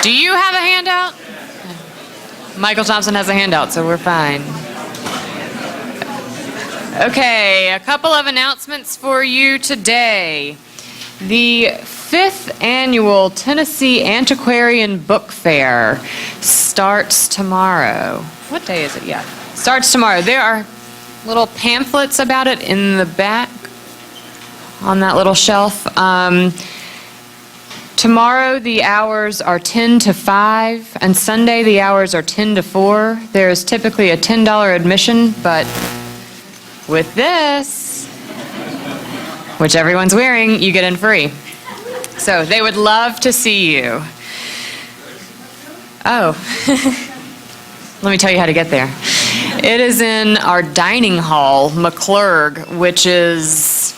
Do you have a handout? Michael Thompson has a handout, so we're fine. Okay, a couple of announcements for you today. The 5th annual Tennessee Antiquarian Book Fair starts tomorrow. What day is it? Yeah, starts tomorrow. There are little pamphlets about it in the back on that little shelf. Tomorrow the hours are 10 to 5, and Sunday the hours are 10 to 4. There is typically a $10 admission, but with this, which everyone's wearing, you get in free. So they would love to see you. Oh, let me tell you how to get there. It is in our dining hall, McClurg, which is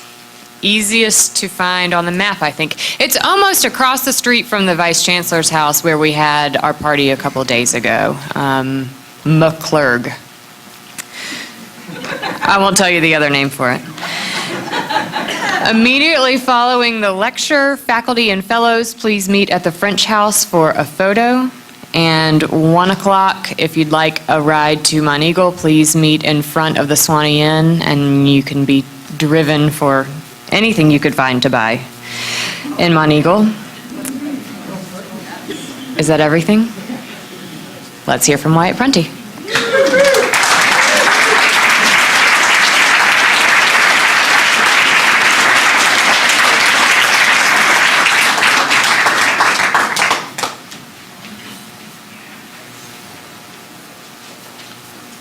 easiest to find on the map, I think. It's almost across the street from the Vice Chancellor's house where we had our party a couple days ago. McClurg. I won't tell you the other name for it. Immediately following the lecture, faculty and fellows, please meet at the French House for a photo. And 1 o'clock, if you'd like a ride to Monteagle, please meet in front of the Sewanee Inn, and you can be driven for anything you could find to buy in Monteagle. Is that everything? Let's hear from Wyatt Prunty.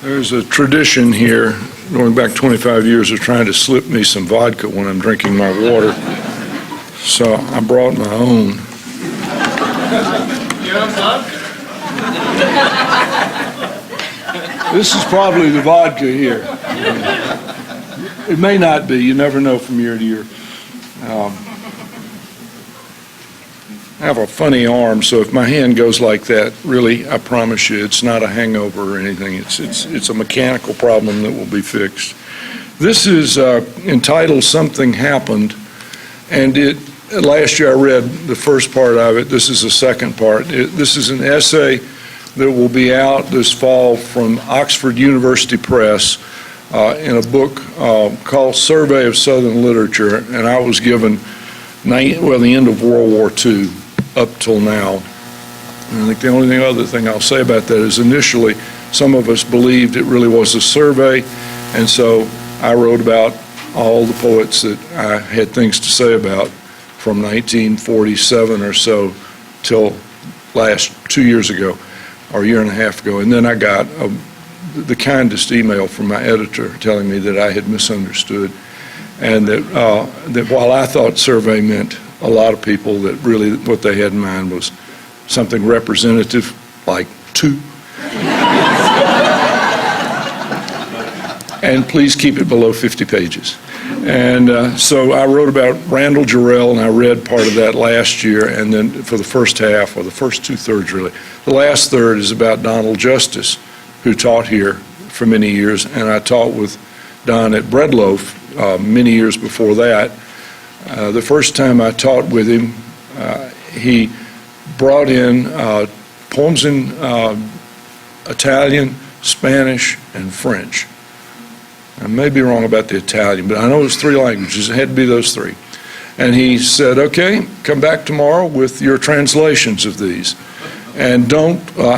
There's a tradition here, going back 25 years, of trying to slip me some vodka when I'm drinking my water. So I brought my own. You have vodka? This is probably the vodka here. It may not be. You never know from year to year. I have a funny arm, so if my hand goes like that, really, I promise you, it's not a hangover or anything. It's a mechanical problem that will be fixed. This is entitled "Something Happened," and last year I read the first part of it. This is the second part. This is an essay that will be out this fall from Oxford University Press in a book called "Survey of Southern Literature," and I was given the end of World War II up till now. And I think the only other thing I'll say about that is initially some of us believed it really was a survey, and so I wrote about all the poets that I had things to say about from 1947 or so till 2 years ago, or a year and a half ago. And then I got the kindest email from my editor telling me that I had misunderstood, and that while I thought survey meant a lot of people, that really what they had in mind was something representative, like 2. And please keep it below 50 pages. And so I wrote about Randall Jarrell, and I read part of that last year, and then for the first half, or the first 2/3 really. The last third is about Donald Justice, who taught here for many years, and I taught with Don at Breadloaf many years before that. The first time I taught with him, he brought in poems in Italian, Spanish, and French. I may be wrong about the Italian, but I know it was 3 languages. It had to be those 3. And he said, okay, come back tomorrow with your translations of these. And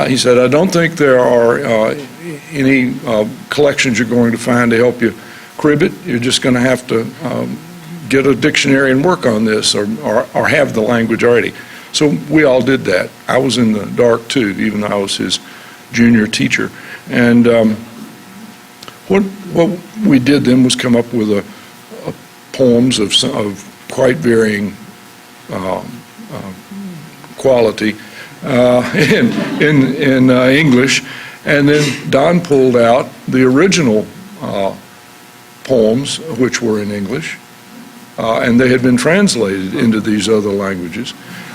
he said, I don't think there are any collections you're going to find to help you crib it. You're just going to have to get a dictionary and work on this, or have the language already. So we all did that. I was in the dark too, even though I was his junior teacher. And what we did then was come up with poems of quite varying quality in English, and then Don pulled out the original poems, which were in English, and they had been translated into these other languages.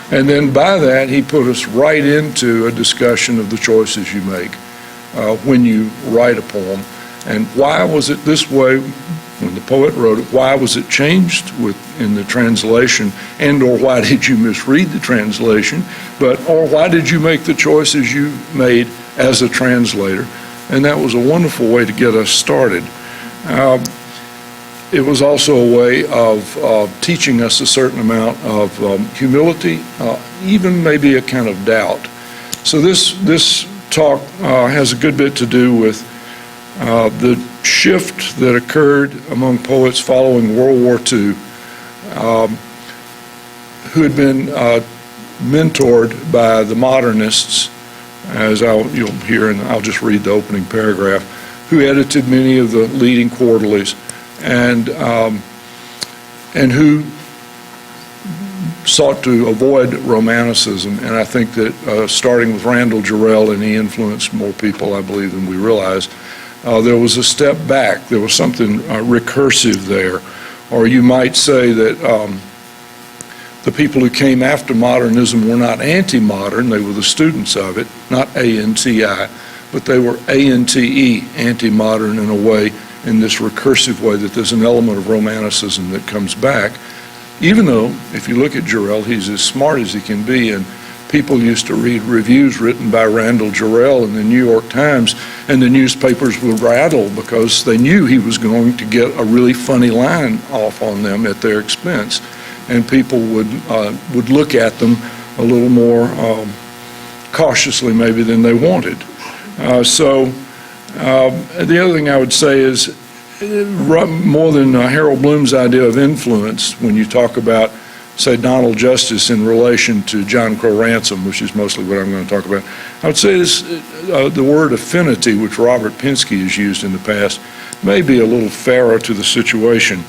And then by that, he put us right into a discussion of the choices you make when you write a poem, and why was it this way when the poet wrote it, why was it changed in the translation, and or why did you misread the translation, or why did you make the choices you made as a translator? And that was a wonderful way to get us started. It was also a way of teaching us a certain amount of humility, even maybe a kind of doubt. So this talk has a good bit to do with the shift that occurred among poets following World War II, who had been mentored by the modernists, as you'll hear, and I'll just read the opening paragraph, who edited many of the leading quarterlies, and who sought to avoid romanticism. And I think that starting with Randall Jarrell, and he influenced more people, I believe, than we realize, there was a step back. There was something recursive there. Or you might say that the people who came after modernism were not anti-modern, they were the students of it, not A-N-T-I, but they were A-N-T-E, anti-modern in a way, in this recursive way, that there's an element of romanticism that comes back. Even though, if you look at Jarrell, he's as smart as he can be, and people used to read reviews written by Randall Jarrell in the New York Times, and the newspapers would rattle because they knew he was going to get a really funny line off on them at their expense. And people would look at them a little more cautiously maybe than they wanted. The other thing I would say is, more than Harold Bloom's idea of influence, when you talk about, say, Donald Justice in relation to John Crow Ransom, which is mostly what I'm going to talk about, I would say this, the word affinity, which Robert Pinsky has used in the past, may be a little fairer to the situation.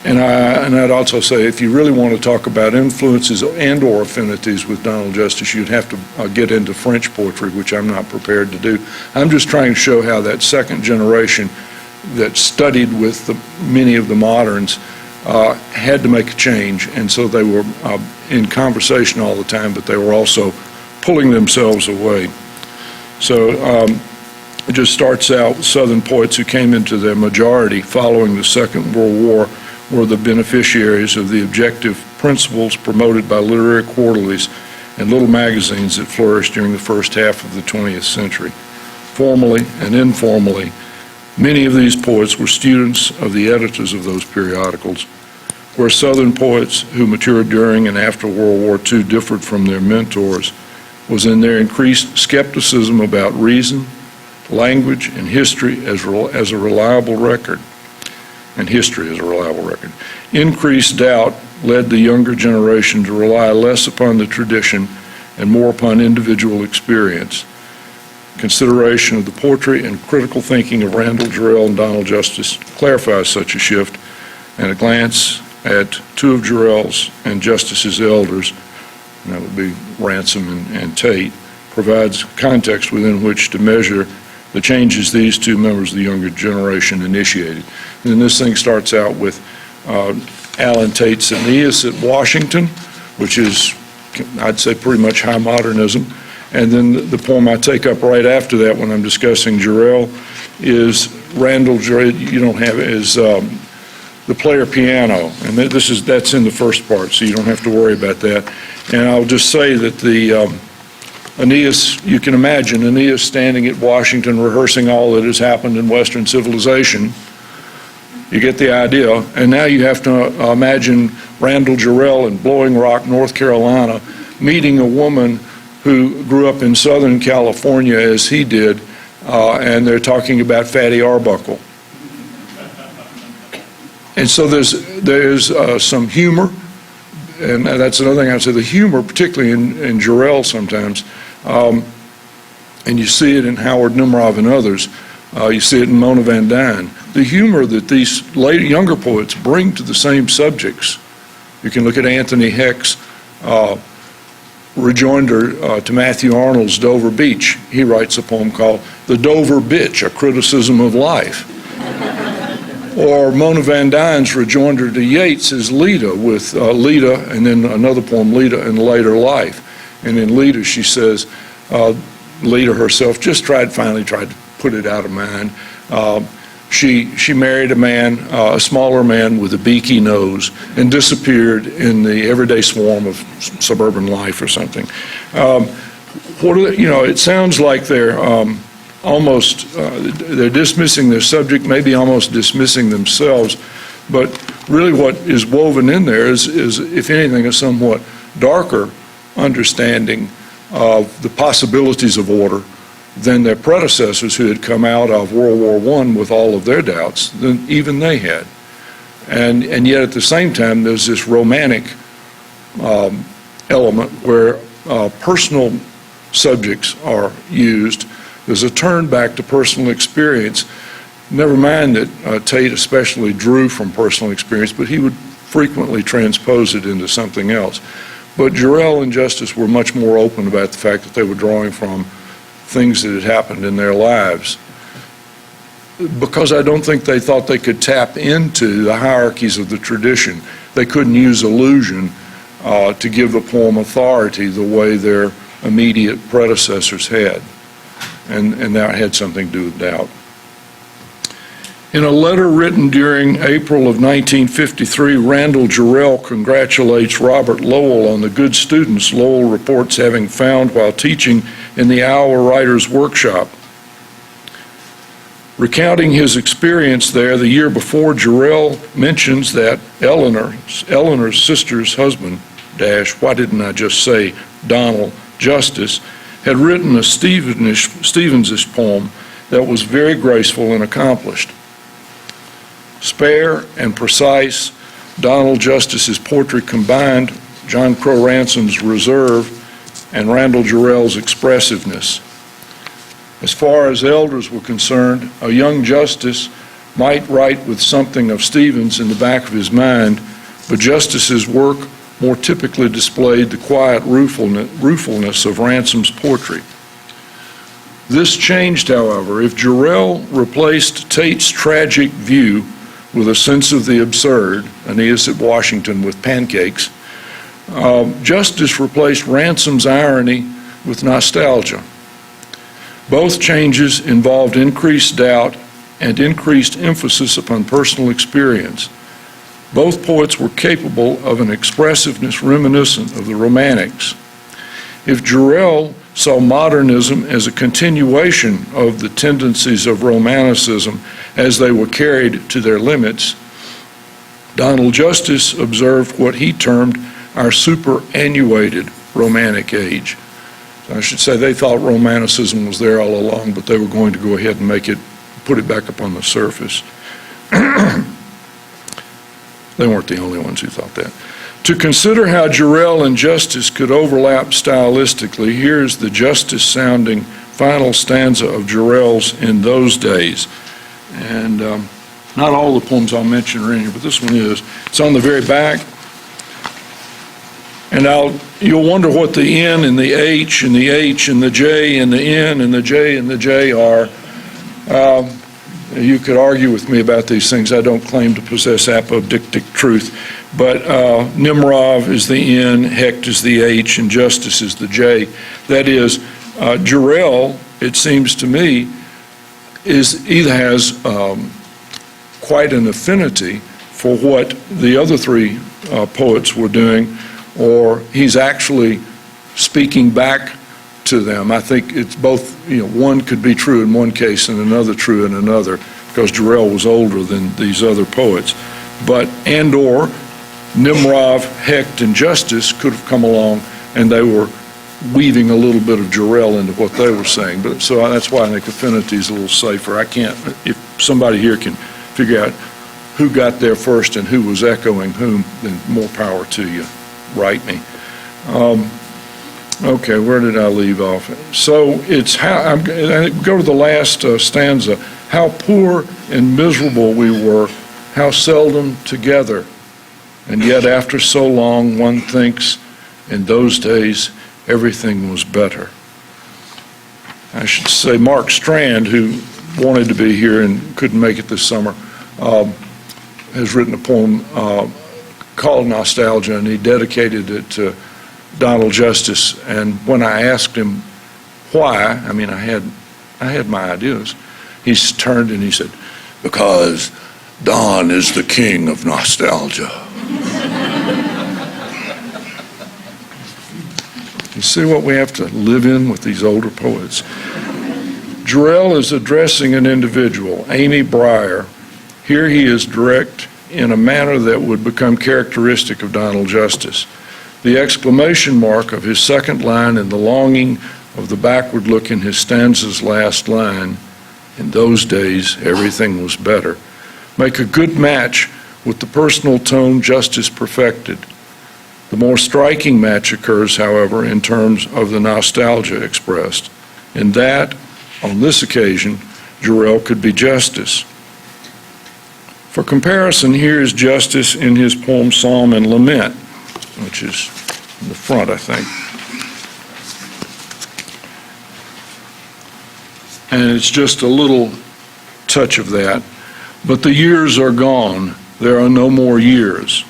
And I'd also say, if you really want to talk about influences and or affinities with Donald Justice, you'd have to get into French poetry, which I'm not prepared to do. I'm just trying to show how that second generation that studied with many of the moderns had to make a change, and so they were in conversation all the time, but they were also pulling themselves away. So it just starts out with Southern poets who came into their majority following the Second World War were the beneficiaries of the objective principles promoted by literary quarterlies and little magazines that flourished during the first half of the 20th century. Formally and informally, many of these poets were students of the editors of those periodicals. Where Southern poets who matured during and after World War II differed from their mentors was in their increased skepticism about reason, language, and history as a reliable record. And history as a reliable record. Increased doubt led the younger generation to rely less upon the tradition and more upon individual experience. Consideration of the poetry and critical thinking of Randall Jarrell and Donald Justice clarifies such a shift, and a glance at two of Jarrell's and Justice's elders, and that would be Ransom and Tate, provides context within which to measure the changes these two members of the younger generation initiated. And then this thing starts out with Alan Tate's Aeneas at Washington, which is, I'd say, pretty much high modernism. And then the poem I take up right after that when I'm discussing Jarrell is Randall Jarrell, you don't have it, is The Player Piano. And that's in the first part, so you don't have to worry about that. And I'll just say that the Aeneas, you can imagine Aeneas standing at Washington rehearsing all that has happened in Western civilization. You get the idea. And now you have to imagine Randall Jarrell in Blowing Rock, North Carolina, meeting a woman who grew up in Southern California as he did, and they're talking about Fatty Arbuckle. And so there's some humor, and that's another thing I'd say, the humor, particularly in Jarrell sometimes, and you see it in Howard Nimrov and others. You see it in Mona Van Dyne. The humor that these younger poets bring to the same subjects. You can look at Anthony Heck's rejoinder to Matthew Arnold's Dover Beach. He writes a poem called The Dover Bitch, a criticism of life. Or Mona Van Dyne's rejoinder to Yeats's Leda with Leda, and then another poem, Leda in Later Life. And in Leda she says, Leda herself just finally tried to put it out of mind. she married a man, a smaller man with a beaky nose, and disappeared in the everyday swarm of suburban life or something. It sounds like they're almost, they're dismissing their subject, maybe almost dismissing themselves, but really what is woven in there is, if anything, a somewhat darker understanding of the possibilities of order than their predecessors who had come out of World War I with all of their doubts than even they had. And yet at the same time, there's this romantic element where personal subjects are used. There's a turn back to personal experience. Never mind that Tate especially drew from personal experience, but he would frequently transpose it into something else. But Jarrell and Justice were much more open about the fact that they were drawing from things that had happened in their lives, because I don't think they thought they could tap into the hierarchies of the tradition. They couldn't use allusion to give the poem authority the way their immediate predecessors had, and that had something to do with doubt. In a letter written during April of 1953, Randall Jarrell congratulates Robert Lowell on the good students Lowell reports having found while teaching in the Iowa Writers Workshop. Recounting his experience there the year before, Jarrell mentions that Eleanor's sister's husband, why didn't I just say Donald Justice, had written a Stevens-ish poem that was very graceful and accomplished. Spare and precise, Donald Justice's poetry combined John Crow Ransom's reserve and Randall Jarrell's expressiveness. As far as elders were concerned, a young Justice might write with something of Stevens in the back of his mind, but Justice's work more typically displayed the quiet ruefulness of Ransom's poetry. This changed, however, if Jarrell replaced Tate's tragic view with a sense of the absurd, Aeneas at Washington with pancakes, Justice replaced Ransom's irony with nostalgia. Both changes involved increased doubt and increased emphasis upon personal experience. Both poets were capable of an expressiveness reminiscent of the Romantics. If Jarrell saw modernism as a continuation of the tendencies of Romanticism as they were carried to their limits, Donald Justice observed what he termed our superannuated Romantic age. I should say they thought Romanticism was there all along, but they were going to go ahead and put it back up on the surface. They weren't the only ones who thought that. To consider how Jarrell and Justice could overlap stylistically, here's the Justice-sounding final stanza of Jarrell's In Those Days. And not all the poems I'll mention are in here, but this one is. It's on the very back. And you'll wonder what the N and the H and the H and the J and the N and the J and the J are. You could argue with me about these things. I don't claim to possess apodictic truth. But Nimrov is the N, Hecht is the H, and Justice is the J. That is, Jarrell, it seems to me, either has quite an affinity for what the other three poets were doing, or he's actually speaking back to them. I think it's both, one could be true in one case and another true in another, because Jarrell was older than these other poets. But and/or Nimrov, Hecht, and Justice could have come along and they were weaving a little bit of Jarrell into what they were saying. But so that's why I think affinity is a little safer. I can't, if somebody here can figure out who got there first and who was echoing whom, then more power to you. Write me. Okay, where did I leave off? So it's I go to the last stanza. How poor and miserable we were, how seldom together. And yet after so long, one thinks, in those days, everything was better. I should say Mark Strand, who wanted to be here and couldn't make it this summer, has written a poem called Nostalgia, and he dedicated it to Donald Justice. And when I asked him why, I had my ideas, he turned and he said, because Don is the king of nostalgia. You see what we have to live in with these older poets. Jarrell is addressing an individual, Amy Breyer. Here he is direct in a manner that would become characteristic of Donald Justice. The exclamation mark of his second line and the longing of the backward look in his stanza's last line, in those days everything was better, make a good match with the personal tone Justice perfected. The more striking match occurs, however, in terms of the nostalgia expressed. In that, on this occasion, Jarrell could be Justice. For comparison, here is Justice in his poem Psalm and Lament, which is in the front, I think. And it's just a little touch of that. But the years are gone. There are no more years.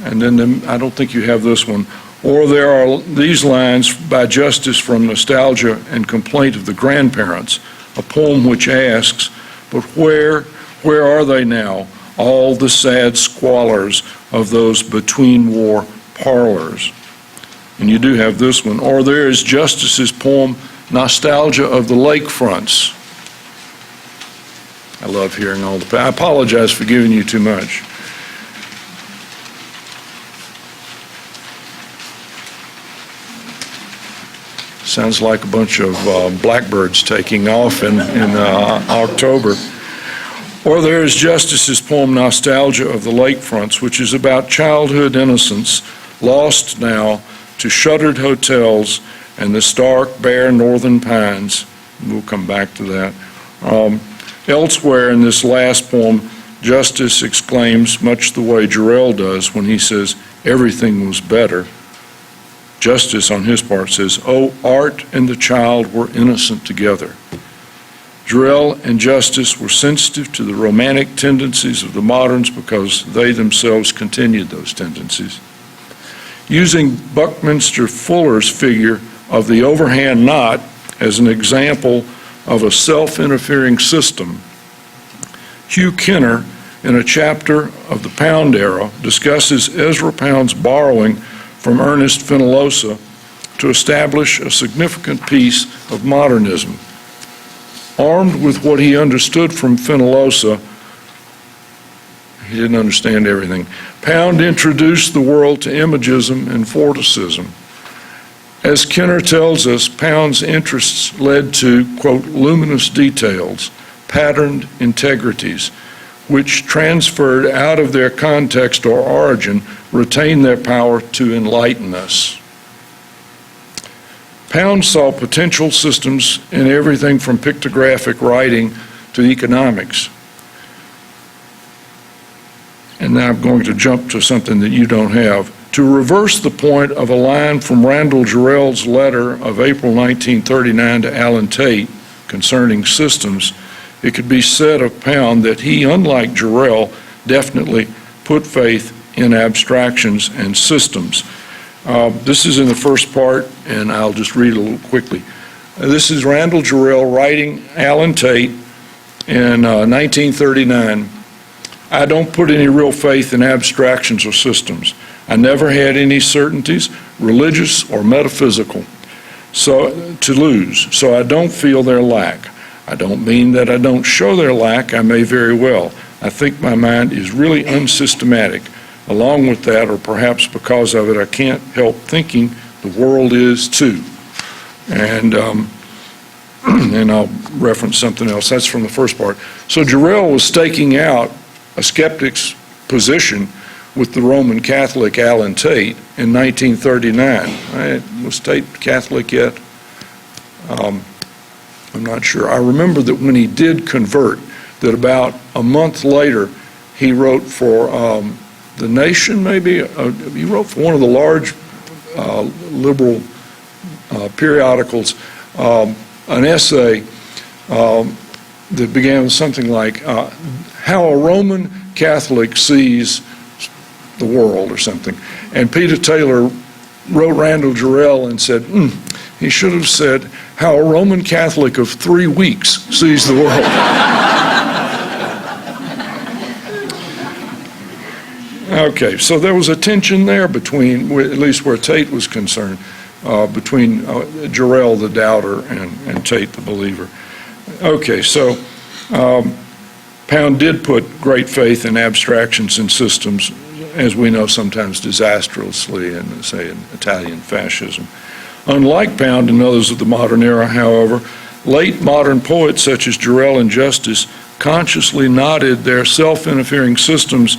And then I don't think you have this one. Or there are these lines by Justice from Nostalgia and Complaint of the Grandparents, a poem which asks, but where are they now, all the sad squalors of those between-war parlors? And you do have this one. Or there is Justice's poem, Nostalgia of the Lakefronts. I love hearing all the... I apologize for giving you too much. Sounds like a bunch of blackbirds taking off in October. Or there is Justice's poem, Nostalgia of the Lakefronts, which is about childhood innocence, lost now to shuttered hotels and the stark, bare northern pines. We'll come back to that. Elsewhere in this last poem, Justice exclaims, much the way Jarrell does when he says, everything was better. Justice, on his part, says, oh, art and the child were innocent together. Jarrell and Justice were sensitive to the romantic tendencies of the moderns because they themselves continued those tendencies. Using Buckminster Fuller's figure of the overhand knot as an example of a self-interfering system, Hugh Kenner, in a chapter of the Pound Era, discusses Ezra Pound's borrowing from Ernest Fenollosa to establish a significant piece of modernism. Armed with what he understood from Fenollosa, he didn't understand everything. Pound introduced the world to imagism and vorticism. As Kenner tells us, Pound's interests led to, quote, luminous details, patterned integrities, which transferred out of their context or origin, retain their power to enlighten us. Pound saw potential systems in everything from pictographic writing to economics. And now I'm going to jump to something that you don't have. To reverse the point of a line from Randall Jarrell's letter of April 1939 to Alan Tate concerning systems, it could be said of Pound that he, unlike Jarrell, definitely put faith in abstractions and systems. This is in the first part, and I'll just read a little quickly. This is Randall Jarrell writing Alan Tate in 1939. I don't put any real faith in abstractions or systems. I never had any certainties, religious or metaphysical, to lose, so I don't feel their lack. I don't mean that I don't show their lack. I may very well. I think my mind is really unsystematic. Along with that, or perhaps because of it, I can't help thinking the world is too. And I'll reference something else. That's from the first part. So Jarrell was staking out a skeptic's position with the Roman Catholic Alan Tate in 1939. Was Tate Catholic yet? I'm not sure. I remember that when he did convert, that about a month later, he wrote for The Nation, maybe? He wrote for one of the large liberal periodicals an essay that began with something like how a Roman Catholic sees the world or something. And Peter Taylor wrote Randall Jarrell and said, he should have said how a Roman Catholic of 3 weeks sees the world. Okay, so there was a tension there between, at least where Tate was concerned, between Jarrell the doubter and Tate the believer. Okay, so Pound did put great faith in abstractions and systems, as we know, sometimes disastrously in, say, in Italian fascism. Unlike Pound and others of the modern era, however, late modern poets such as Jarrell and Justice consciously nodded their self-interfering systems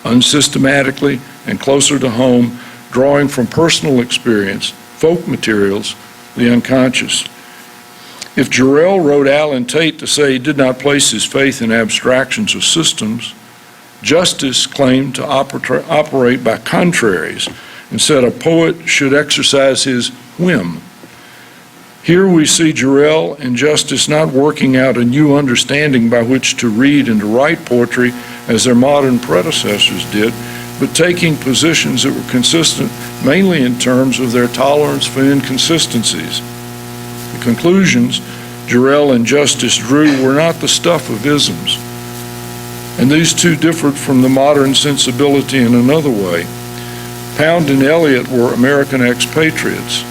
unsystematically and closer to home, drawing from personal experience, folk materials, the unconscious. If Jarrell wrote Alan Tate to say he did not place his faith in abstractions or systems, Justice claimed to operate by contraries and said a poet should exercise his whim. Here we see Jarrell and Justice not working out a new understanding by which to read and to write poetry as their modern predecessors did, but taking positions that were consistent mainly in terms of their tolerance for inconsistencies. The conclusions Jarrell and Justice drew were not the stuff of isms, and these two differed from the modern sensibility in another way. Pound and Eliot were American expatriates.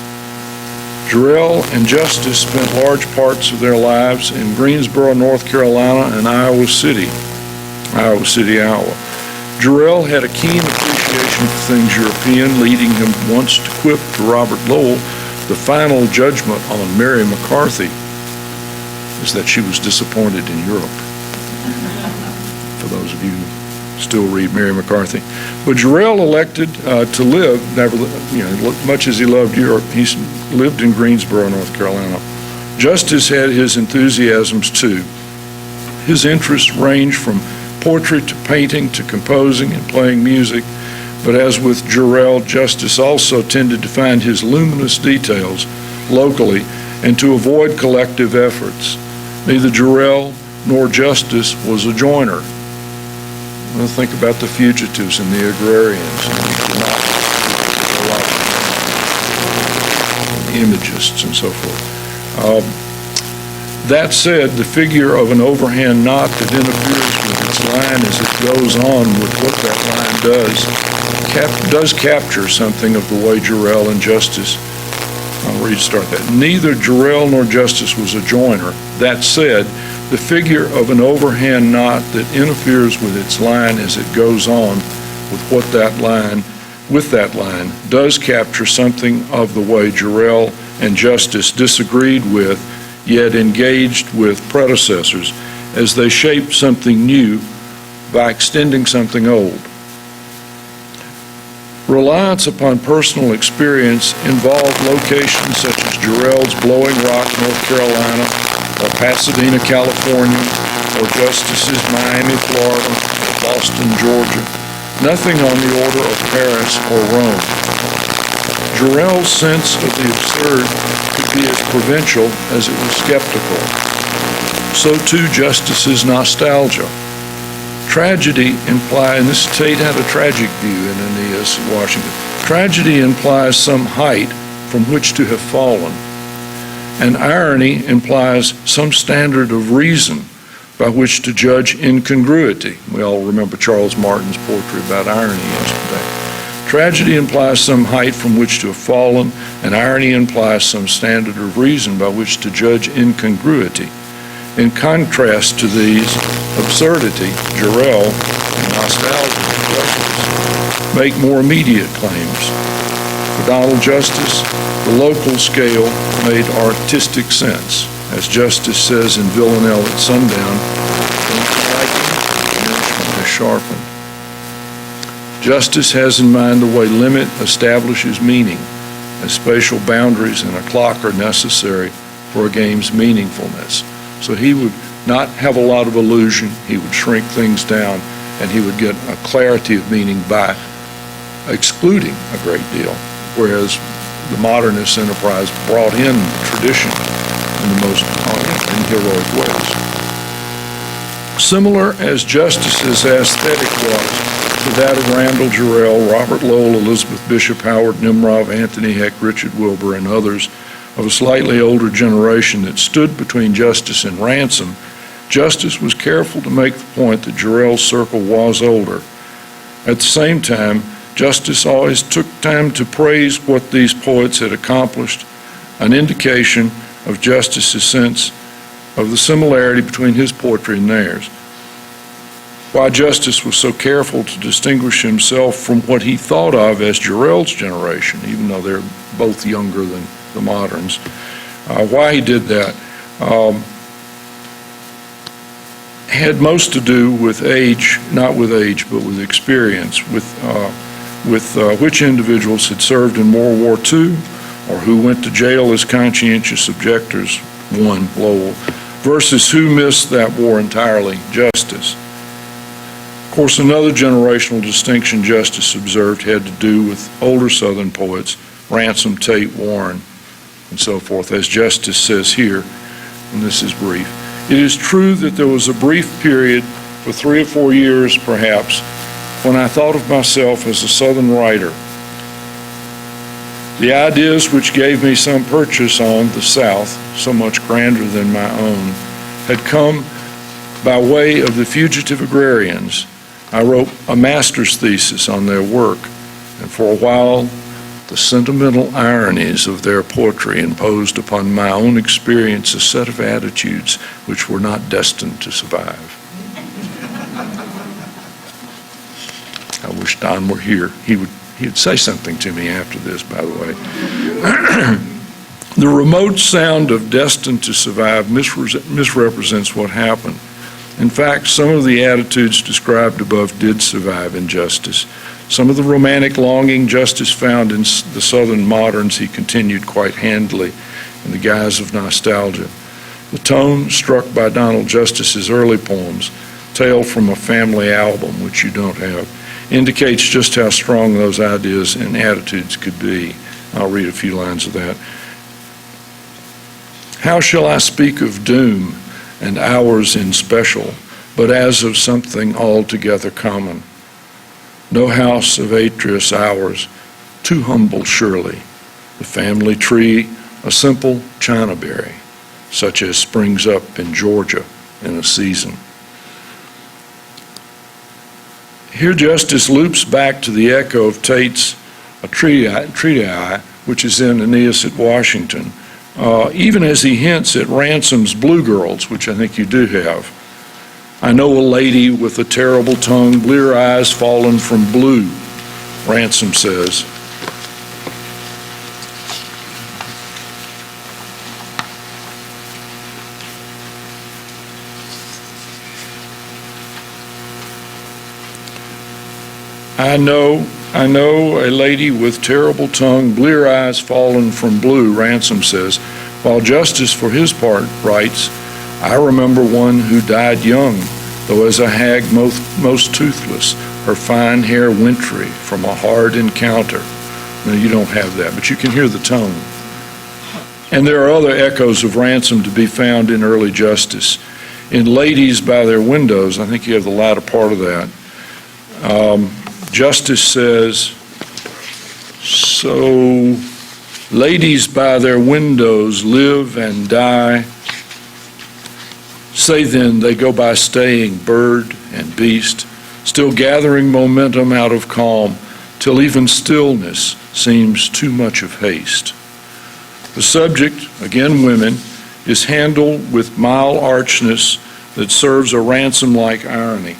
Jarrell and Justice spent large parts of their lives in Greensboro, North Carolina, and Iowa City, Iowa. Jarrell had a keen appreciation for things European, leading him once to quip to Robert Lowell, the final judgment on Mary McCarthy is that she was disappointed in Europe. For those of you who still read Mary McCarthy. But Jarrell elected to live, much as he loved Europe, he lived in Greensboro, North Carolina. Justice had his enthusiasms too. His interests ranged from poetry to painting to composing and playing music, but as with Jarrell, Justice also tended to find his luminous details locally and to avoid collective efforts. Neither Jarrell nor Justice was a joiner. Well, think about the fugitives and the agrarians, and the imagists and so forth. That said, the figure of an overhand knot that interferes with its line as it goes on with what that line does capture something of the way Jarrell and Justice, I'll restart that. Neither Jarrell nor Justice was a joiner. That said, the figure of an overhand knot that interferes with its line as it goes on with that line does capture something of the way Jarrell and Justice disagreed with, yet engaged with predecessors as they shaped something new by extending something old. Reliance upon personal experience involved locations such as Jarrell's Blowing Rock, North Carolina, or Pasadena, California, or Justice's Miami, Florida, or Boston, Georgia. Nothing on the order of Paris or Rome. Jarrell's sense of the absurd could be as provincial as it was skeptical. So too Justice's nostalgia. Tragedy implies, and this Tate had a tragic view in Aeneas, Washington. Tragedy implies some height from which to have fallen. And irony implies some standard of reason by which to judge incongruity. We all remember Charles Martin's poetry about irony yesterday. Tragedy implies some height from which to have fallen, and irony implies some standard of reason by which to judge incongruity. In contrast to these, absurdity, Jarrell, and nostalgia make more immediate claims. For Donald Justice, the local scale made artistic sense. As Justice says in Villanelle at Sundown, nourishment is sharpened. Justice has in mind the way limit establishes meaning, as spatial boundaries and a clock are necessary for a game's meaningfulness. So he would not have a lot of illusion, he would shrink things down, and he would get a clarity of meaning by excluding a great deal, whereas the modernist enterprise brought in tradition in the most heroic ways. Similar as Justice's aesthetic was to that of Randall Jarrell, Robert Lowell, Elizabeth Bishop, Howard Nimrov, Anthony Heck, Richard Wilbur, and others of a slightly older generation that stood between Justice and Ransom, Justice was careful to make the point that Jarrell's circle was older. At the same time, Justice always took time to praise what these poets had accomplished, an indication of Justice's sense of the similarity between his poetry and theirs. Why Justice was so careful to distinguish himself from what he thought of as Jarrell's generation, even though they're both younger than the moderns. Why he did that had most to do with age, not with age, but with experience, with which individuals had served in World War II or who went to jail as conscientious objectors, one, Lowell, versus who missed that war entirely, Justice. Of course, another generational distinction Justice observed had to do with older Southern poets, Ransom, Tate, Warren, and so forth. As Justice says here, and this is brief, it is true that there was a brief period for 3 or 4 years, perhaps, when I thought of myself as a Southern writer. The ideas which gave me some purchase on the South, so much grander than my own, had come by way of the fugitive agrarians. I wrote a master's thesis on their work, and for a while the sentimental ironies of their poetry imposed upon my own experience a set of attitudes which were not destined to survive. I wish Don were here. He'd say something to me after this, by the way. The remote sound of destined to survive misrepresents what happened. In fact, some of the attitudes described above did survive in Justice. Some of the romantic longing Justice found in the Southern moderns he continued quite handily in the guise of nostalgia. The tone struck by Donald Justice's early poems, Tale from a Family Album, which you don't have, indicates just how strong those ideas and attitudes could be. I'll read a few lines of that. How shall I speak of doom and ours in special, but as of something altogether common? No house of Atreus ours, too humble surely, the family tree a simple chinaberry, such as springs up in Georgia in a season. Here Justice loops back to the echo of Tate's treatise, which is in Aeneas at Washington, even as he hints at Ransom's Blue Girls, which I think you do have. I know a lady with a terrible tongue, blear eyes fallen from blue, Ransom says. I know a lady with terrible tongue, blear eyes fallen from blue, Ransom says, while Justice, for his part, writes, I remember one who died young, though as a hag most toothless, her fine hair wintry from a hard encounter. Now, you don't have that, but you can hear the tone. And there are other echoes of Ransom to be found in early Justice. In Ladies by Their Windows, I think you have the latter part of that, Justice says, so ladies by their windows live and die. Say then they go by staying bird and beast, still gathering momentum out of calm, till even stillness seems too much of haste. The subject, again women, is handled with mild archness that serves a Ransom-like irony.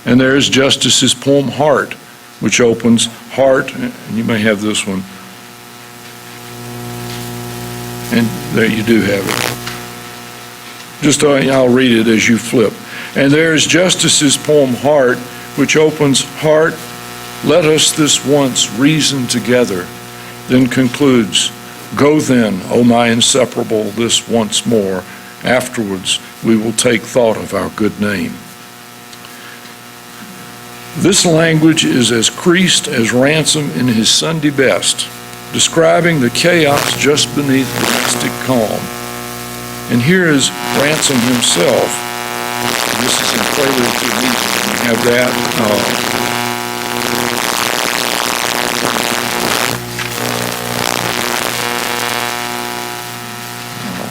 And there is Justice's poem Heart, which opens Heart, and you may have this one. And there you do have it. Just I'll read it as you flip. And there is Justice's poem Heart, which opens Heart, let us this once reason together, then concludes, go then, O my inseparable, this once more. Afterwards we will take thought of our good name. This language is as creased as Ransom in his Sunday best, describing the chaos just beneath domestic calm. And here is Ransom himself. This is in Prelude to Reason. You have that.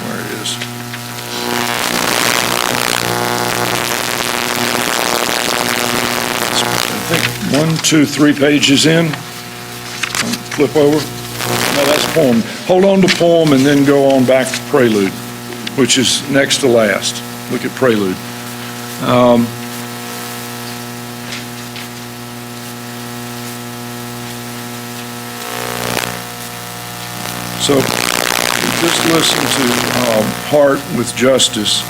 Where it is. I think 2, 3 pages in. Flip over. No, that's poem. Hold on to poem and then go on back to prelude, which is next to last. Look at prelude. So just listen to Heart with Justice,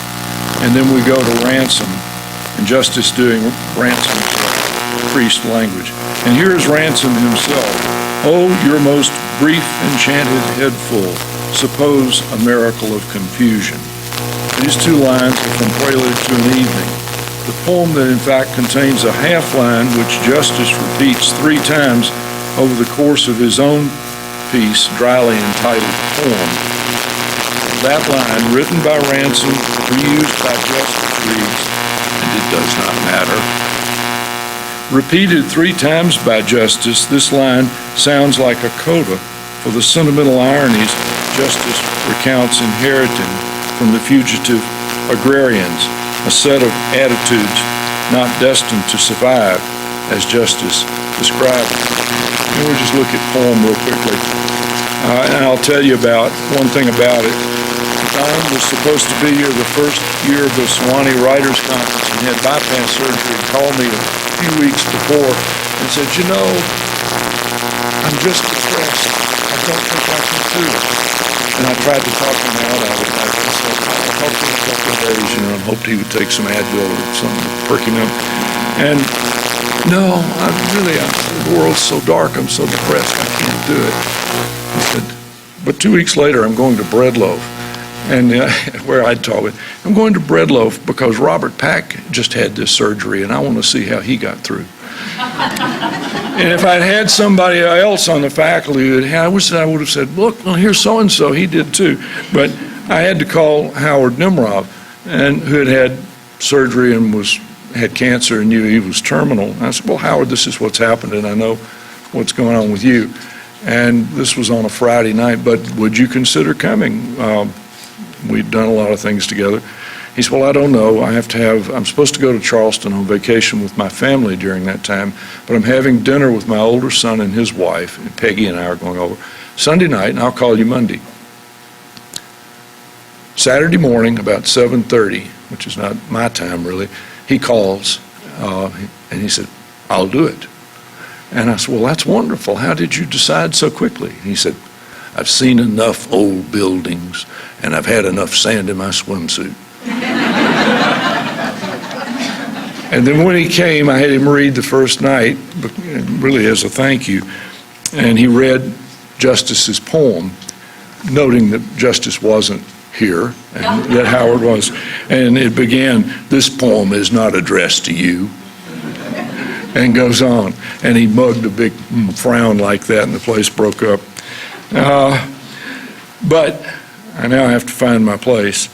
and then we go to Ransom, and Justice doing Ransom's priest language. And here's Ransom himself. Oh, your most brief enchanted head full, suppose a miracle of confusion. These 2 lines are from Prelude to an Evening, the poem that in fact contains a half line which Justice repeats 3 times over the course of his own piece, dryly entitled Poem. That line, written by Ransom, reused by Justice, reads, and it does not matter. Repeated 3 times by Justice, this line sounds like a coda for the sentimental ironies Justice recounts inheriting from the fugitive agrarians, a set of attitudes not destined to survive, as Justice described it. And we'll just look at poem real quickly. And I'll tell you about one thing about it. Don was supposed to be here the first year of the Sewanee Writers Conference and had bypass surgery, and called me a few weeks before and said, you know, I'm just depressed. I don't think I can do it. And I tried to talk him out of it. I said, I talked to him a couple of days, and hoped he would take some Advil or something to perk him up. And no, the world's so dark, I'm so depressed, I can't do it. He said, but 2 weeks later, I'm going to Breadloaf, and where I'd talk with, I'm going to Breadloaf because Robert Pack just had this surgery, and I want to see how he got through. And if I'd had somebody else on the faculty, I would have said, look, well, here's so-and-so, he did too. But I had to call Howard Nimrov, who had had surgery and had cancer and knew he was terminal. And I said, well, Howard, this is what's happened, and I know what's going on with you. And this was on a Friday night, but would you consider coming? We'd done a lot of things together. He said, well, I don't know. I'm supposed to go to Charleston on vacation with my family during that time, but I'm having dinner with my older son and his wife, and Peggy and I are going over Sunday night, and I'll call you Monday. Saturday morning, about 7:30, which is not my time really, he calls, and he said, I'll do it. And I said, well, that's wonderful. How did you decide so quickly? And he said, I've seen enough old buildings, and I've had enough sand in my swimsuit. And then when he came, I had him read the first night, really as a thank you, and he read Justice's poem, noting that Justice wasn't here, and that Howard was. And it began, this poem is not addressed to you, and goes on. And he mugged a big frown like that, and the place broke up. But I now have to find my place.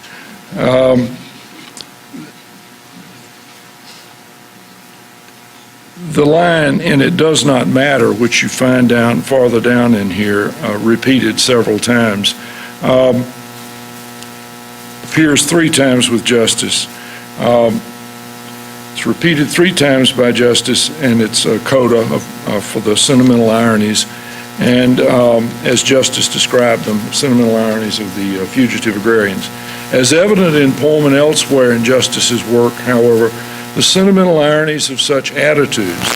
The line, and it does not matter, which you find farther down in here, repeated several times, appears 3 times with Justice. It's repeated 3 times by Justice, and it's a coda for the sentimental ironies, and as Justice described them, sentimental ironies of the fugitive agrarians. As evident in poem and elsewhere in Justice's work, however, the sentimental ironies of such attitudes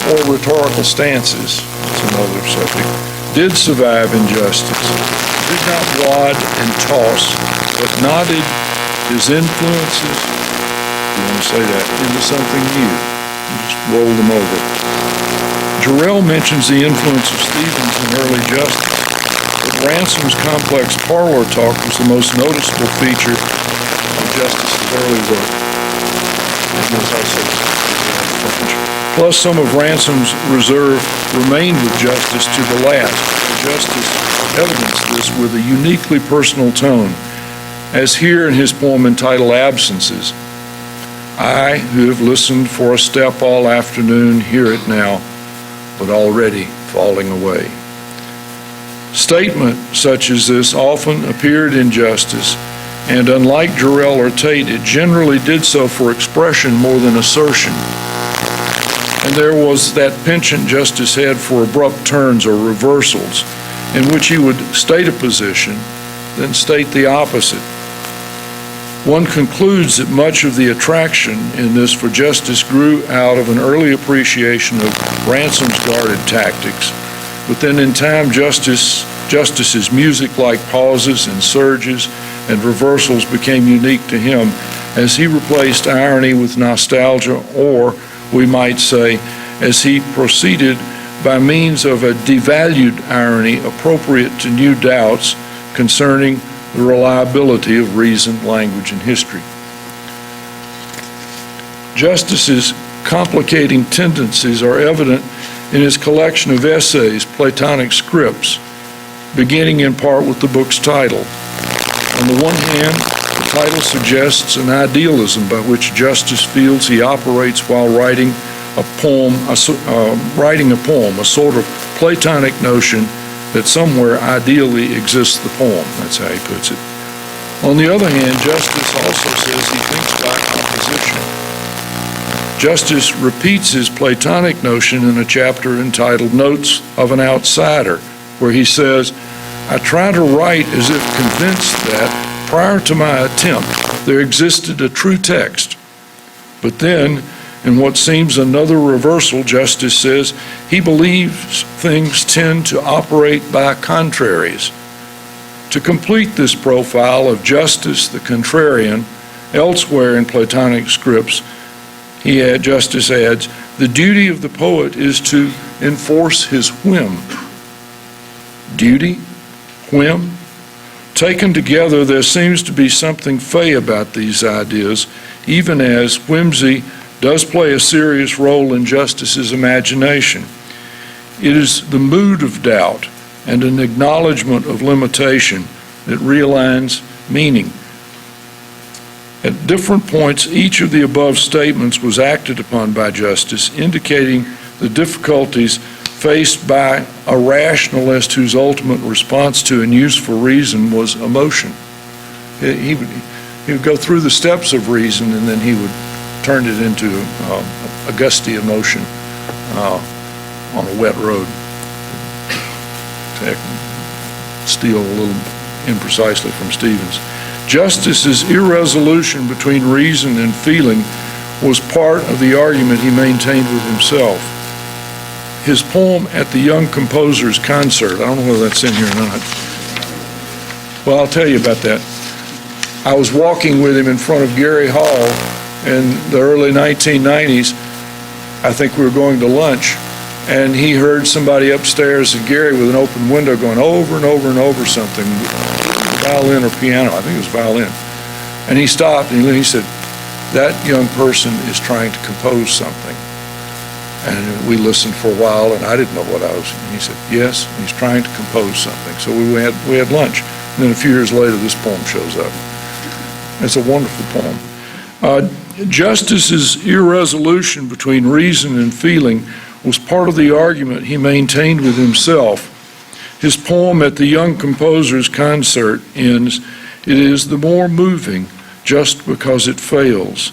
or rhetorical stances, that's another subject, did survive in Justice. Did not wad and toss, but nodded his influences, if you want to say that, into something new. And just rolled them over. Jarrell mentions the influence of Stevens in early Justice, but Ransom's complex parlor talk was the most noticeable feature of Justice's early work. Plus, some of Ransom's reserve remained with Justice to the last. Justice evidenced this with a uniquely personal tone, as here in his poem entitled Absences. I, who have listened for a step all afternoon, hear it now, but already falling away. Statement such as this often appeared in Justice, and unlike Jarrell or Tate, it generally did so for expression more than assertion. And there was that penchant justice had for abrupt turns or reversals, in which he would state a position, then state the opposite. One concludes that much of the attraction in this for justice grew out of an early appreciation of Ransom's guarded tactics, but then in time Justice's music-like pauses and surges and reversals became unique to him as he replaced irony with nostalgia, or we might say, as he proceeded by means of a devalued irony appropriate to new doubts concerning the reliability of reason, language, and history. Justice's complicating tendencies are evident in his collection of essays, Platonic Scripts, beginning in part with the book's title. On the one hand, the title suggests an idealism by which Justice feels he operates while writing a poem, a sort of Platonic notion that somewhere ideally exists the poem. That's how he puts it. On the other hand, Justice also says he thinks by composition. Justice repeats his Platonic notion in a chapter entitled Notes of an Outsider, where he says, I try to write as if convinced that, prior to my attempt, there existed a true text. But then, in what seems another reversal, Justice says he believes things tend to operate by contraries. To complete this profile of Justice the contrarian, elsewhere in Platonic Scripts, Justice adds, the duty of the poet is to enforce his whim. Duty? Whim? Taken together, there seems to be something fey about these ideas, even as whimsy does play a serious role in Justice's imagination. It is the mood of doubt and an acknowledgement of limitation that realigns meaning. At different points, each of the above statements was acted upon by Justice, indicating the difficulties faced by a rationalist whose ultimate response to and use for reason was emotion. He would go through the steps of reason, and then he would turn it into a gusty emotion on a wet road. To steal a little imprecisely from Stevens. Justice's irresolution between reason and feeling was part of the argument he maintained with himself. His poem At the Young Composer's Concert, I don't know whether that's in here or not. Well, I'll tell you about that. I was walking with him in front of Gary Hall in the early 1990s. I think we were going to lunch, and he heard somebody upstairs at Gary with an open window going over and over and over something, violin or piano, I think it was violin. And he stopped and he said, that young person is trying to compose something. And we listened for a while, and I didn't know what I was. And he said, yes, he's trying to compose something. So we had lunch. And then a few years later, this poem shows up. It's a wonderful poem. Justice's irresolution between reason and feeling was part of the argument he maintained with himself. His poem At the Young Composer's Concert ends, it is the more moving just because it fails,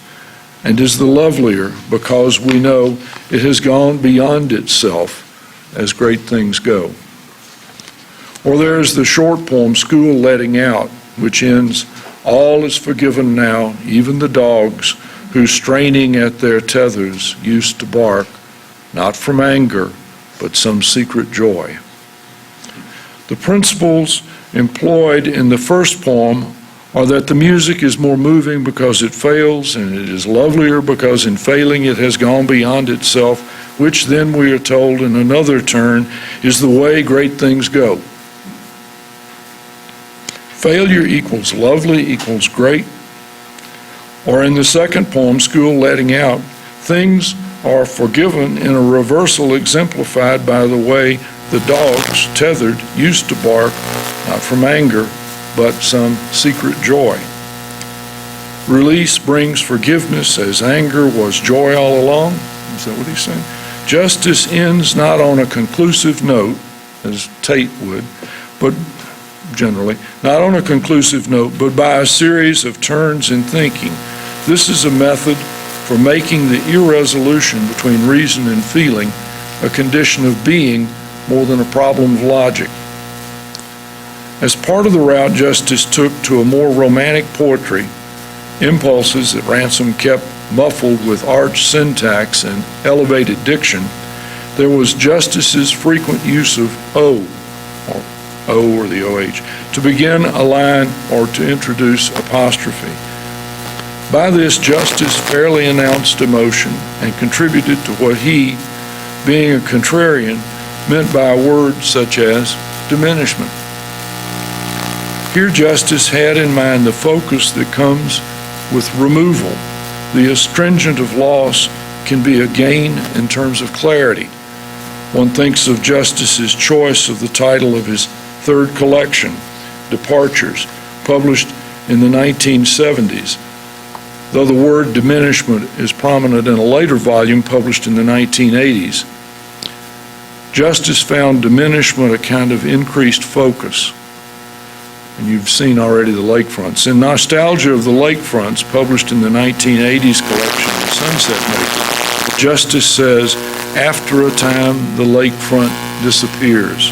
and is the lovelier because we know it has gone beyond itself as great things go. Or there is the short poem School Letting Out, which ends, all is forgiven now, even the dogs who straining at their tethers used to bark, not from anger, but some secret joy. The principles employed in the first poem are that the music is more moving because it fails, and it is lovelier because in failing it has gone beyond itself, which then we are told in another turn is the way great things go. Failure equals lovely equals great. Or in the second poem, School Letting Out, things are forgiven in a reversal exemplified by the way the dogs tethered used to bark, not from anger, but some secret joy. Release brings forgiveness as anger was joy all along. Is that what he's saying? Justice ends not on a conclusive note, as Tate would, but generally, not on a conclusive note, but by a series of turns in thinking. This is a method for making the irresolution between reason and feeling a condition of being more than a problem of logic. As part of the route Justice took to a more romantic poetry, impulses that Ransom kept muffled with arch syntax and elevated diction, there was Justice's frequent use of O or the OH, to begin a line or to introduce apostrophe. By this, Justice fairly announced emotion and contributed to what he, being a contrarian, meant by a word such as diminishment. Here Justice had in mind the focus that comes with removal. The astringent of loss can be a gain in terms of clarity. One thinks of Justice's choice of the title of his third collection, Departures, published in the 1970s, though the word diminishment is prominent in a later volume published in the 1980s. Justice found diminishment a kind of increased focus. And you've seen already the lakefronts. In Nostalgia of the Lakefronts, published in the 1980s collection, The Sunset Maker, Justice says, after a time, the lakefront disappears.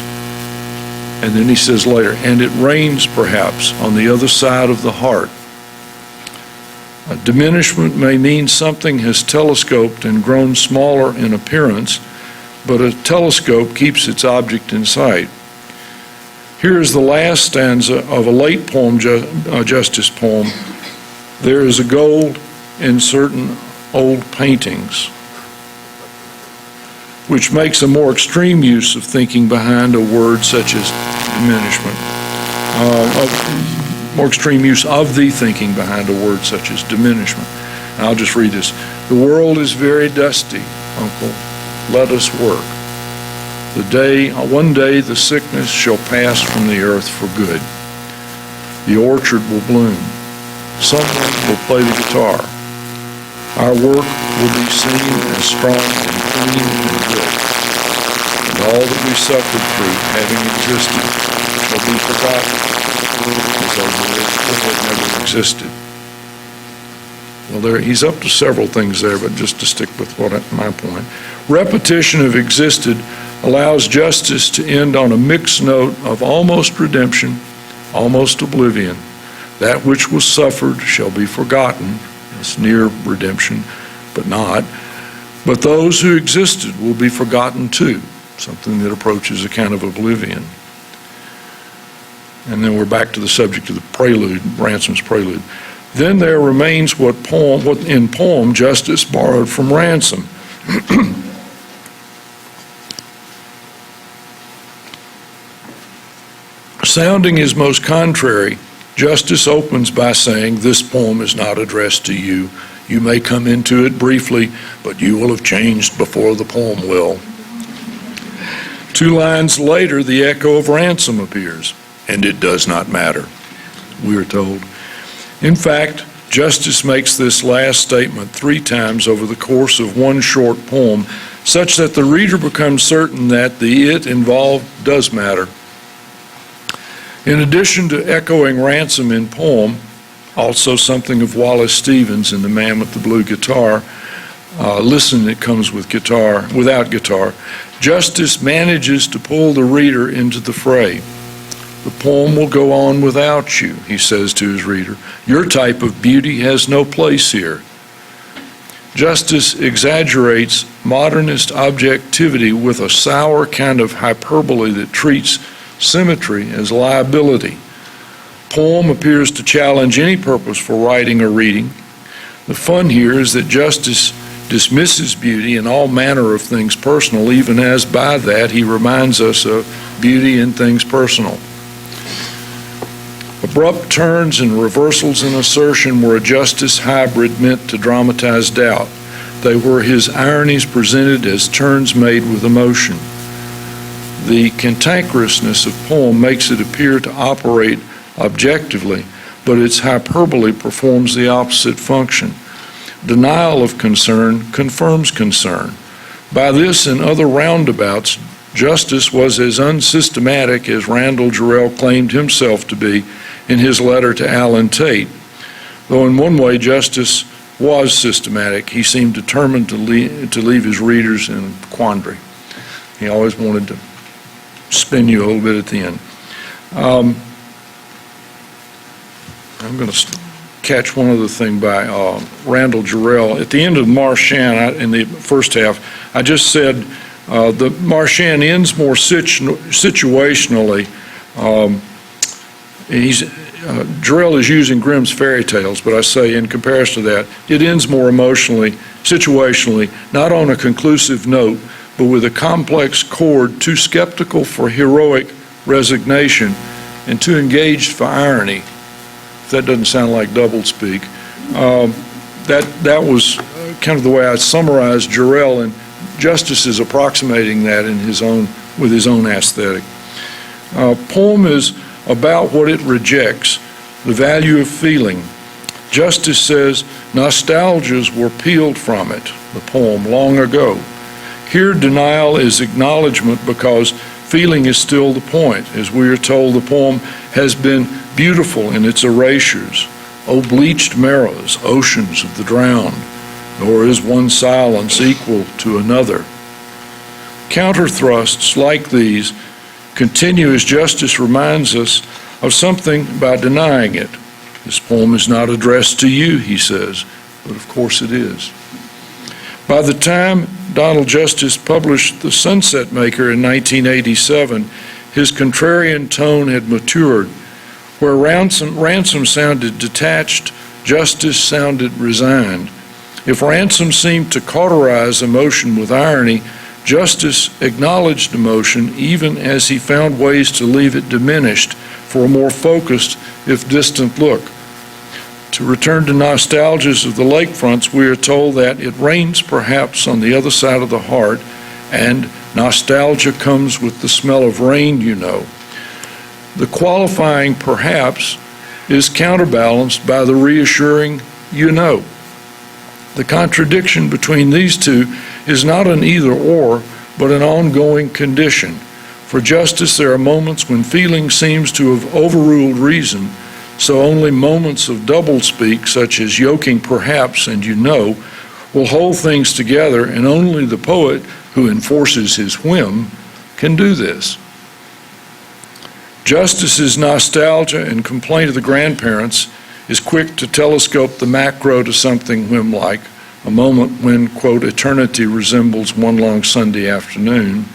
And then he says later, and it rains perhaps on the other side of the heart. A diminishment may mean something has telescoped and grown smaller in appearance, but a telescope keeps its object in sight. Here is the last stanza of a late poem, Justice poem. There is a gold in certain old paintings, which makes a more extreme use of thinking behind a word such as diminishment. More extreme use of the thinking behind a word such as diminishment. And I'll just read this. The world is very dusty, uncle. Let us work. One day the sickness shall pass from the earth for good. The orchard will bloom. Someone will play the guitar. Our work will be seen as strong and clean and good. And all that we suffered through, having existed, shall be forgotten, as though it had never existed. Well, he's up to several things there, but just to stick with my point. Repetition of existed allows Justice to end on a mixed note of almost redemption, almost oblivion. That which was suffered shall be forgotten. It's near redemption, but not. But those who existed will be forgotten too, something that approaches a kind of oblivion. And then we're back to the subject of the prelude, Ransom's prelude. Then there remains what in poem Justice borrowed from Ransom. Sounding his most contrary, Justice opens by saying, this poem is not addressed to you. You may come into it briefly, but you will have changed before the poem will. 2 lines later, the echo of Ransom appears, and it does not matter, we are told. In fact, Justice makes this last statement 3 times over the course of one short poem, such that the reader becomes certain that the it involved does matter. In addition to echoing Ransom in poem, also something of Wallace Stevens in The Man with the Blue Guitar. Listen, it comes with guitar, without guitar. Justice manages to pull the reader into the fray. The poem will go on without you, he says to his reader. Your type of beauty has no place here. Justice exaggerates modernist objectivity with a sour kind of hyperbole that treats symmetry as liability. Poem appears to challenge any purpose for writing or reading. The fun here is that Justice dismisses beauty and all manner of things personal, even as by that he reminds us of beauty in things personal. Abrupt turns and reversals in assertion were a Justice hybrid meant to dramatize doubt. They were his ironies presented as turns made with emotion. The cantankerousness of poem makes it appear to operate objectively, but its hyperbole performs the opposite function. Denial of concern confirms concern. By this and other roundabouts, Justice was as unsystematic as Randall Jarrell claimed himself to be in his letter to Allen Tate, though in one way Justice was systematic. He seemed determined to leave his readers in a quandary. He always wanted to spin you a little bit at the end. I'm going to catch one other thing by Randall Jarrell. At the end of Marchand, in the first half, I just said the Marchand ends more situationally. Jarrell is using Grimm's fairy tales, but I say in comparison to that, it ends more emotionally, situationally, not on a conclusive note, but with a complex chord too skeptical for heroic resignation and too engaged for irony. If that doesn't sound like doublespeak. That was kind of the way I summarized Jarrell, and Justice is approximating that with his own aesthetic. Poem is about what it rejects, the value of feeling. Justice says nostalgias were peeled from it, the poem, long ago. Here denial is acknowledgement because feeling is still the point. As we are told, the poem has been beautiful in its erasures. O bleached marrows, oceans of the drowned, nor is one silence equal to another. Counterthrusts like these continue as Justice reminds us of something by denying it. This poem is not addressed to you, he says, but of course it is. By the time Donald Justice published The Sunset Maker in 1987, his contrarian tone had matured. Where Ransom sounded detached, Justice sounded resigned. If Ransom seemed to cauterize emotion with irony, Justice acknowledged emotion even as he found ways to leave it diminished for a more focused, if distant, look. To return to nostalgias of the lakefronts, we are told that it rains perhaps on the other side of the heart, and nostalgia comes with the smell of rain, you know. The qualifying perhaps is counterbalanced by the reassuring you know. The contradiction between these two is not an either or, but an ongoing condition. For Justice, there are moments when feeling seems to have overruled reason, so only moments of doublespeak, such as yoking perhaps and you know, will hold things together, and only the poet who enforces his whim can do this. Justice's nostalgia and complaint of the grandparents is quick to telescope the macro to something whim-like, a moment when, quote, eternity resembles one long Sunday afternoon.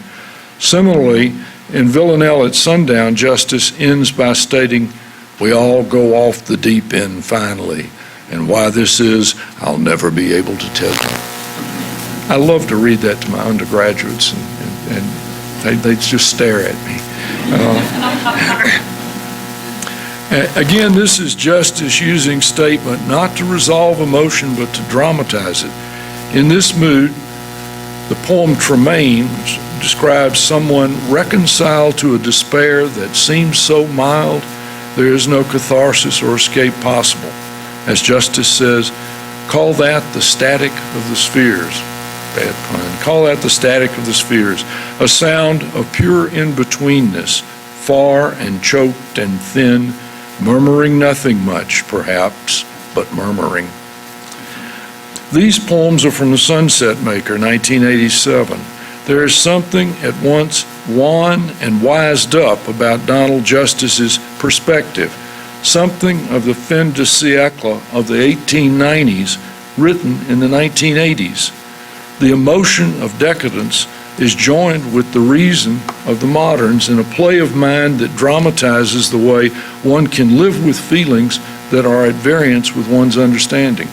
Similarly, in Villanelle at Sundown, Justice ends by stating, we all go off the deep end finally, and why this is, I'll never be able to tell you. I love to read that to my undergraduates, and they just stare at me. Again, this is Justice using statement not to resolve emotion but to dramatize it. In this mood, the poem Tremaine describes someone reconciled to a despair that seems so mild there is no catharsis or escape possible. As Justice says, call that the static of the spheres. Bad pun. Call that the static of the spheres, a sound of pure in-betweenness, far and choked and thin, murmuring nothing much, perhaps, but murmuring. These poems are from The Sunset Maker, 1987. There is something at once wan and wised up about Donald Justice's perspective, something of the fin de siècle of the 1890s written in the 1980s. The emotion of decadence is joined with the reason of the moderns in a play of mind that dramatizes the way one can live with feelings that are at variance with one's understanding.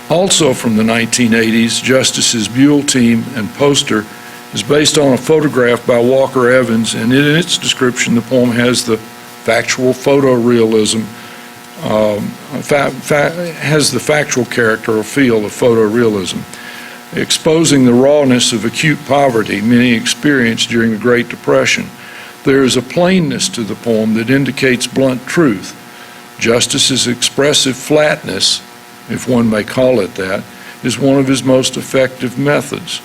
Also from the 1980s, Justice's Buell team and poster is based on a photograph by Walker Evans, and in its description, the poem has the factual photorealism, has the factual character or feel of photorealism, exposing the rawness of acute poverty many experienced during the Great Depression. There is a plainness to the poem that indicates blunt truth. Justice's expressive flatness, if one may call it that, is one of his most effective methods.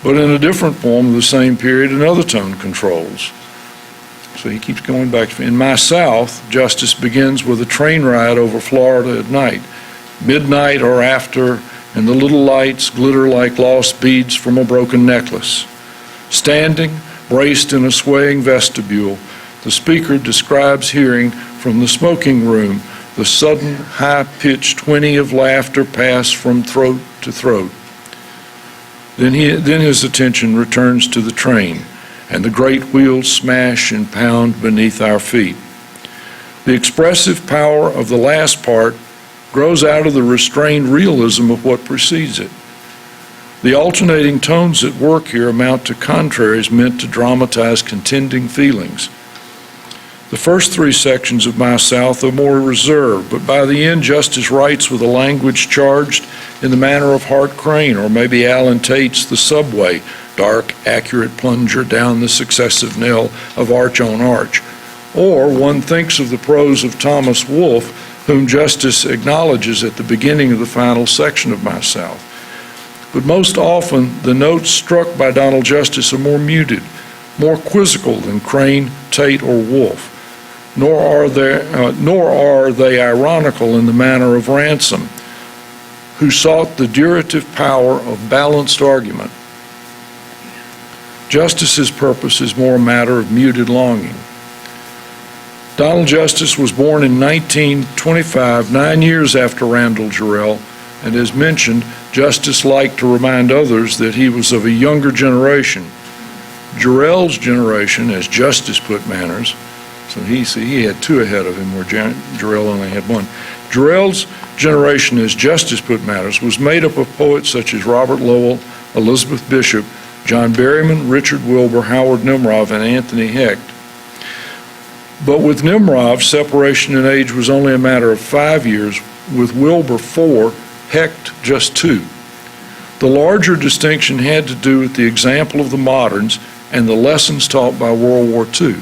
But in a different poem of the same period, another tone controls. So he keeps going back. In My South, justice begins with a train ride over Florida at night, midnight or after, and the little lights glitter like lost beads from a broken necklace. Standing, braced in a swaying vestibule, the speaker describes hearing from the smoking room the sudden high-pitched whinny of laughter pass from throat to throat. Then his attention returns to the train, and the great wheels smash and pound beneath our feet. The expressive power of the last part grows out of the restrained realism of what precedes it. The alternating tones at work here amount to contraries meant to dramatize contending feelings. The first three sections of My South are more reserved, but by the end, Justice writes with a language charged in the manner of Hart Crane, or maybe Alan Tate's The Subway, dark, accurate plunger down the successive knell of arch on arch. Or one thinks of the prose of Thomas Wolfe, whom Justice acknowledges at the beginning of the final section of My South. But most often, the notes struck by Donald Justice are more muted, more quizzical than Crane, Tate, or Wolfe. Nor are they ironical in the manner of Ransom, who sought the durative power of balanced argument. Justice's purpose is more a matter of muted longing. Donald Justice was born in 1925, 9 years after Randall Jarrell, and as mentioned, Justice liked to remind others that he was of a younger generation. Jarrell's generation, as Justice put manners, so he had two ahead of him where Jarrell only had one. Jarrell's generation, as Justice put matters, was made up of poets such as Robert Lowell, Elizabeth Bishop, John Berryman, Richard Wilbur, Howard Nimrov, and Anthony Hecht. But with Nimrov, separation in age was only a matter of 5 years, with Wilbur 4, Hecht just 2. The larger distinction had to do with the example of the moderns and the lessons taught by World War II.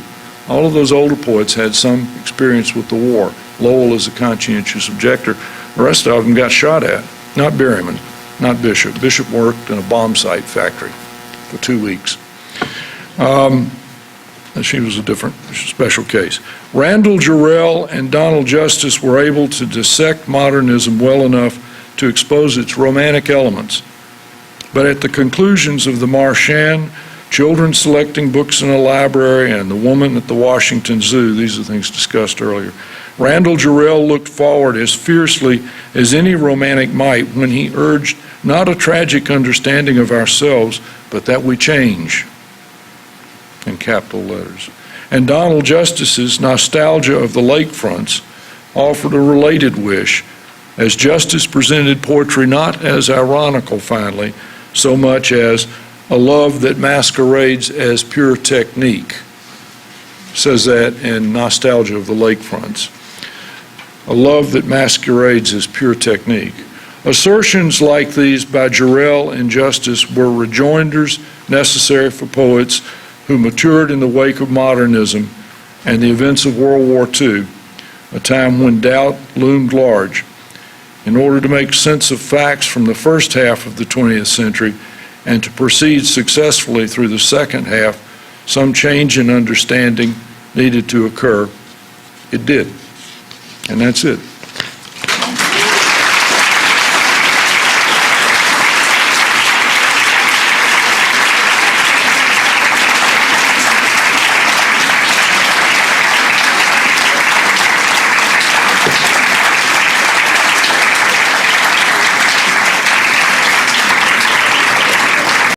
All of those older poets had some experience with the war. Lowell is a conscientious objector. The rest of them got shot at. Not Berryman, not Bishop. Bishop worked in a bomb site factory for 2 weeks. She was a different, special case. Randall Jarrell and Donald Justice were able to dissect modernism well enough to expose its romantic elements. But at the conclusions of the Marchand, children selecting books in a library, and the woman at the Washington Zoo, these are things discussed earlier, Randall Jarrell looked forward as fiercely as any romantic might when he urged not a tragic understanding of ourselves, but that we change, in capital letters. And Donald Justice's nostalgia of the lakefronts offered a related wish, as Justice presented poetry not as ironical, finally, so much as a love that masquerades as pure technique. Says that in Nostalgia of the Lakefronts. A love that masquerades as pure technique. Assertions like these by Jarrell and Justice were rejoinders necessary for poets who matured in the wake of modernism and the events of World War II, a time when doubt loomed large. In order to make sense of facts from the first half of the 20th century and to proceed successfully through the second half, some change in understanding needed to occur. It did. And that's it.